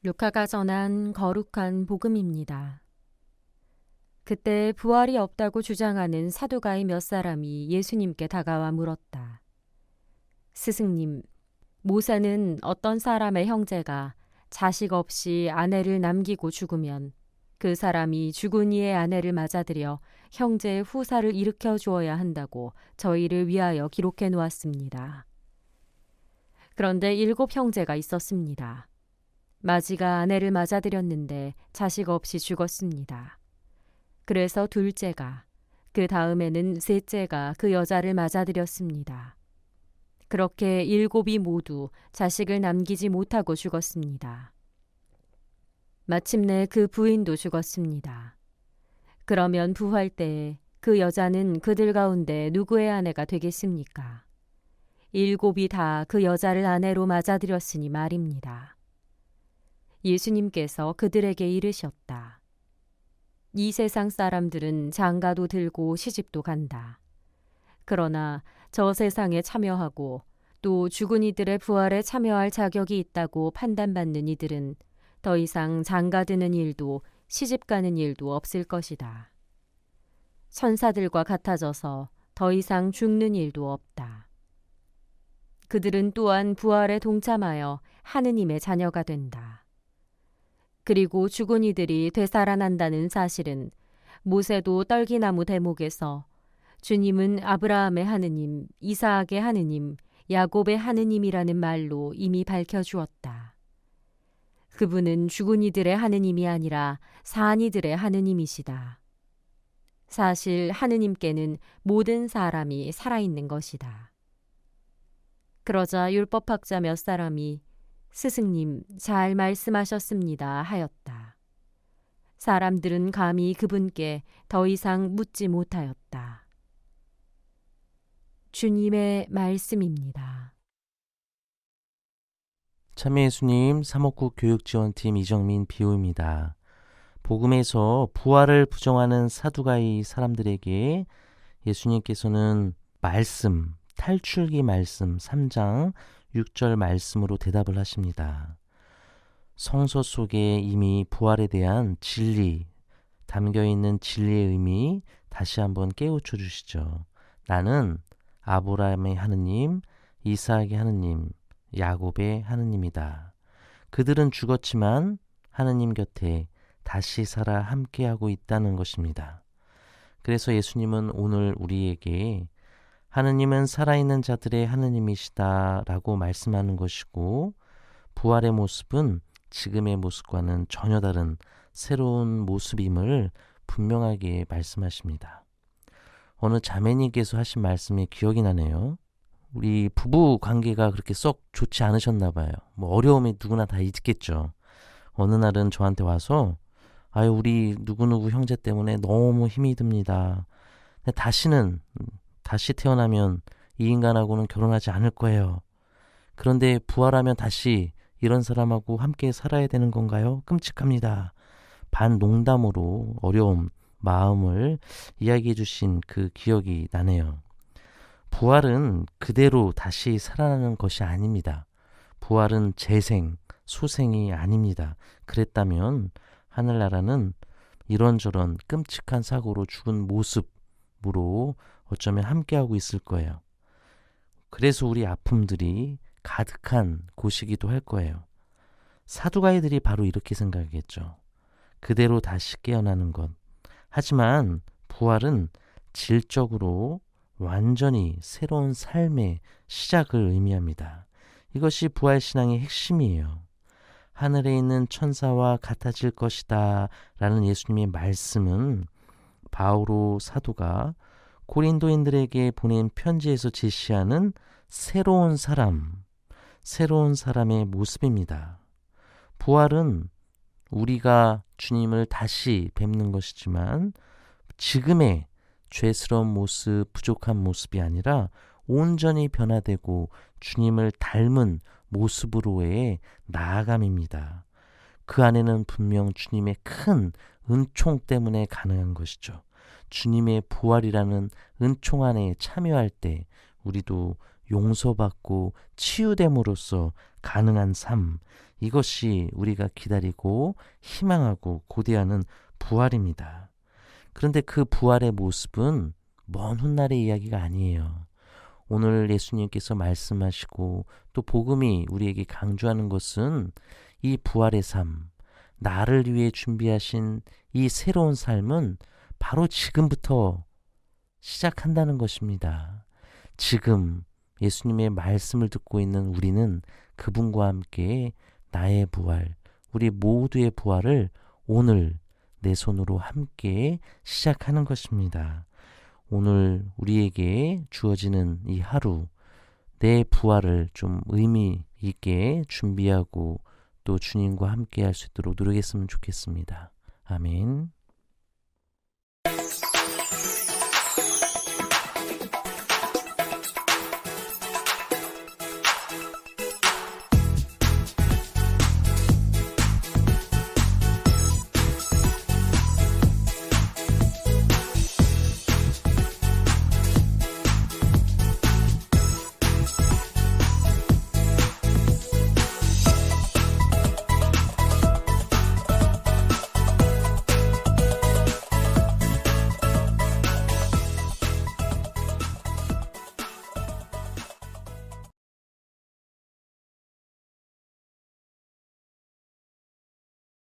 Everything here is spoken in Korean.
루카가 전한 거룩한 복음입니다. 그때 부활이 없다고 주장하는 사두가의 몇 사람이 예수님께 다가와 물었다. 스승님, 모세는 어떤 사람의 형제가 자식 없이 아내를 남기고 죽으면 그 사람이 죽은 이의 아내를 맞아들여 형제의 후사를 일으켜 주어야 한다고 저희를 위하여 기록해 놓았습니다. 그런데 7 형제가 있었습니다. 마지가 아내를 맞아들였는데 자식 없이 죽었습니다. 그래서 둘째가, 그 다음에는 셋째가 그 여자를 맞아들였습니다. 그렇게 7이 모두 자식을 남기지 못하고 죽었습니다. 마침내 그 부인도 죽었습니다. 그러면 부활 때에 그 여자는 그들 가운데 누구의 아내가 되겠습니까? 7이 다 그 여자를 아내로 맞아들였으니 말입니다. 예수님께서 그들에게 이르셨다. 이 세상 사람들은 장가도 들고 시집도 간다. 그러나 저 세상에 참여하고 또 죽은 이들의 부활에 참여할 자격이 있다고 판단받는 이들은 더 이상 장가드는 일도 시집가는 일도 없을 것이다. 천사들과 같아져서 더 이상 죽는 일도 없다. 그들은 또한 부활에 동참하여 하느님의 자녀가 된다. 그리고 죽은 이들이 되살아난다는 사실은 모세도 떨기나무 대목에서 주님은 아브라함의 하느님, 이사학의 하느님, 야곱의 하느님이라는 말로 이미 밝혀주었다. 그분은 죽은 이들의 하느님이 아니라 산 이들의 하느님이시다. 사실 하느님께는 모든 사람이 살아있는 것이다. 그러자 율법학자 몇 사람이 스승님, 잘 말씀하셨습니다 하였다. 사람들은 감히 그분께 더 이상 묻지 못하였다. 주님의 말씀입니다. 참여 예수님 사목국 교육지원팀 이정민 비호입니다. 복음에서 부활을 부정하는 사두가이 사람들에게 예수님께서는 말씀, 탈출기 말씀 3장 6절 말씀으로 대답을 하십니다. 성서 속에 이미 부활에 대한 진리, 담겨있는 진리의 의미 다시 한번 깨우쳐 주시죠. 나는 아브라함의 하느님, 이삭의 하느님, 야곱의 하느님이다. 그들은 죽었지만 하느님 곁에 다시 살아 함께하고 있다는 것입니다. 그래서 예수님은 오늘 우리에게 하느님은 살아있는 자들의 하느님이시다 라고 말씀하는 것이고, 부활의 모습은 지금의 모습과는 전혀 다른 새로운 모습임을 분명하게 말씀하십니다. 어느 자매님께서 하신 말씀이 기억이 나네요. 우리 부부 관계가 그렇게 썩 좋지 않으셨나 봐요. 어려움이 누구나 다 있겠죠. 어느 날은 저한테 와서 아유, 우리 누구누구 형제 때문에 너무 힘이 듭니다. 다시 태어나면 이 인간하고는 결혼하지 않을 거예요. 그런데 부활하면 다시 이런 사람하고 함께 살아야 되는 건가요? 끔찍합니다. 반 농담으로 어려움, 마음을 이야기해 주신 그 기억이 나네요. 부활은 그대로 다시 살아나는 것이 아닙니다. 부활은 재생, 소생이 아닙니다. 그랬다면 하늘나라는 이런저런 끔찍한 사고로 죽은 모습으로 어쩌면 함께하고 있을 거예요. 그래서 우리 아픔들이 가득한 곳이기도 할 거예요. 사두가이들이 바로 이렇게 생각했죠. 그대로 다시 깨어나는 것. 하지만 부활은 질적으로 완전히 새로운 삶의 시작을 의미합니다. 이것이 부활신앙의 핵심이에요. 하늘에 있는 천사와 같아질 것이다 라는 예수님의 말씀은 바오로 사도가 고린도인들에게 보낸 편지에서 제시하는 새로운 사람, 새로운 사람의 모습입니다. 부활은 우리가 주님을 다시 뵙는 것이지만 지금의 죄스러운 모습, 부족한 모습이 아니라 온전히 변화되고 주님을 닮은 모습으로의 나아감입니다. 그 안에는 분명 주님의 큰 은총 때문에 가능한 것이죠. 주님의 부활이라는 은총 안에 참여할 때 우리도 용서받고 치유됨으로써 가능한 삶, 이것이 우리가 기다리고 희망하고 고대하는 부활입니다. 그런데 그 부활의 모습은 먼 훗날의 이야기가 아니에요. 오늘 예수님께서 말씀하시고 또 복음이 우리에게 강조하는 것은 이 부활의 삶, 나를 위해 준비하신 이 새로운 삶은 바로 지금부터 시작한다는 것입니다. 지금 예수님의 말씀을 듣고 있는 우리는 그분과 함께 나의 부활, 우리 모두의 부활을 오늘 내 손으로 함께 시작하는 것입니다. 오늘 우리에게 주어지는 이 하루, 내 부활을 좀 의미 있게 준비하고 또 주님과 함께 할 수 있도록 노력했으면 좋겠습니다. 아멘.